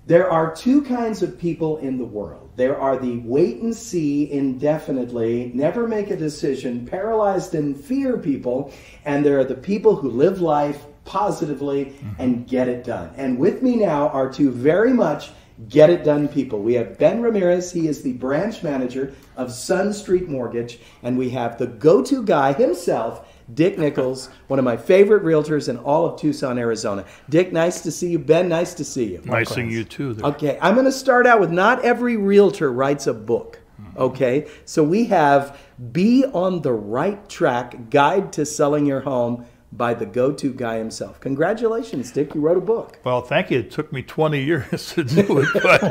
There are two kinds of people in the world. There are the wait and see indefinitely, never make a decision, paralyzed in fear people, and there are the people who live life positively and get it done. And with me now are two very much get it done people. We have Ben Ramirez, he is the branch manager of Sun Street Mortgage, and we have the go-to guy himself, Dick Nichols, one of my favorite realtors in all of Tucson, Arizona. Dick, nice to see you. Ben, nice to see you. Nice seeing you too. There. Okay, I'm going to start out with not every realtor writes a book. Okay, so we have Be on the Right Track, Guide to Selling Your Home by the go-to guy himself. Congratulations, Dick, you wrote a book. Well, thank you. It took me 20 years to do it, but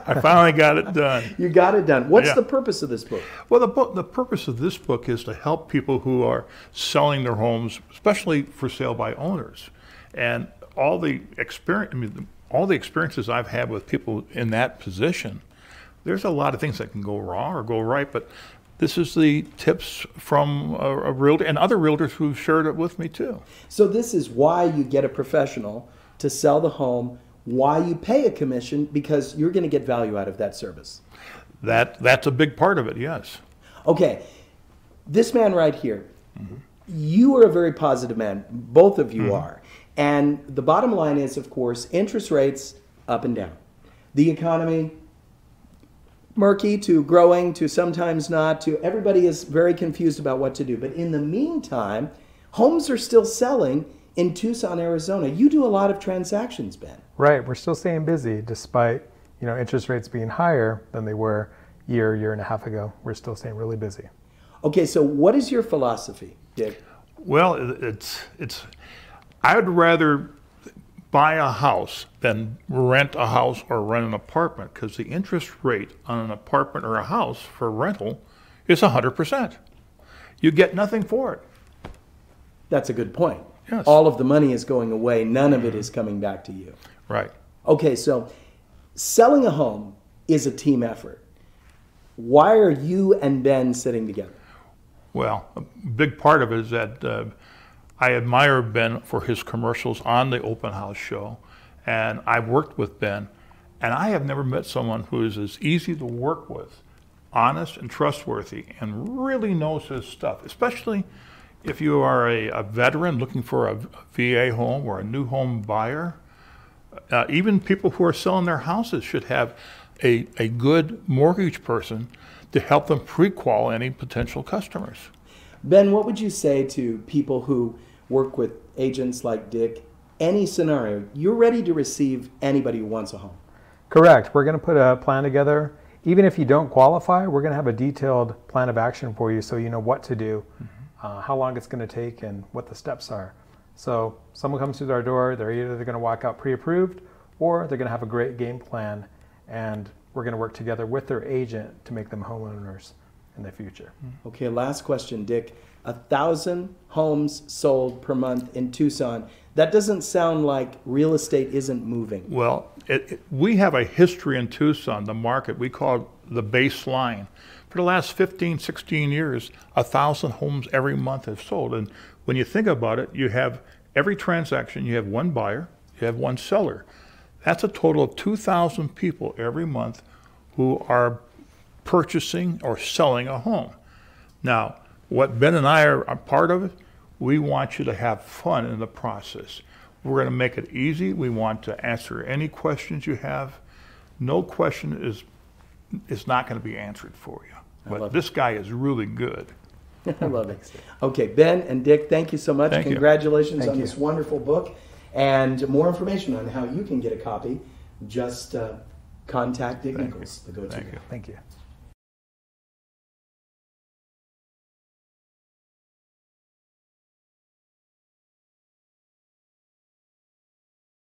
I finally got it done. You got it done. What's the purpose of this book? Well, the purpose of this book is to help people who are selling their homes, especially for sale by owners. And all the experiences I've had with people in that position, there's a lot of things that can go wrong or go right, but this is the tips from a realtor and other realtors who've shared it with me too. So this is why you get a professional to sell the home, why you pay a commission, because you're going to get value out of that service. That's a big part of it, yes. Okay, this man right here, you are a very positive man. Both of you are. And the bottom line is, of course, interest rates up and down. The economy, murky to growing to sometimes not to everybody is very confused about what to do. But in the meantime, homes are still selling in Tucson, Arizona. You do a lot of transactions, Ben. Right. We're still staying busy despite, interest rates being higher than they were year and a half ago. We're still staying really busy. Okay, so what is your philosophy, Dick? Well, I would rather buy a house than rent a house or rent an apartment, because the interest rate on an apartment or a house for rental is 100%. You get nothing for it. That's a good point. Yes. All of the money is going away. None of it is coming back to you. Right. Okay, so selling a home is a team effort. Why are you and Ben sitting together? Well, a big part of it is that I admire Ben for his commercials on the open house show, and I've worked with Ben, and I have never met someone who is as easy to work with, honest and trustworthy, and really knows his stuff, especially if you are a veteran looking for a VA home or a new home buyer. Even people who are selling their houses should have a good mortgage person to help them pre-qual any potential customers. Ben, what would you say to people who work with agents like Dick? Any scenario, you're ready to receive anybody who wants a home. Correct. We're going to put a plan together. Even if you don't qualify, we're going to have a detailed plan of action for you so you know what to do, how long it's going to take, and what the steps are. So someone comes through our door, they're going to walk out pre-approved, or they're going to have a great game plan, and we're going to work together with their agent to make them homeowners in the future. Okay, last question, Dick. 1,000 homes sold per month in Tucson. That doesn't sound like real estate isn't moving. Well, we have a history in Tucson, the market, we call it the baseline. For the last 15, 16 years, 1,000 homes every month have sold. And when you think about it, you have every transaction, you have one buyer, you have one seller. That's a total of 2,000 people every month who are purchasing or selling a home. Now, what Ben and I are a part of it, we want you to have fun in the process. We're going to make it easy. We want to answer any questions you have. No question is not going to be answered for you. But this guy is really good. I love it. Okay, Ben and Dick, thank you so much. Thank you. Congratulations on this wonderful book. And more information on how you can get a copy, just contact Dick Nichols, the go-to guy. Thank you.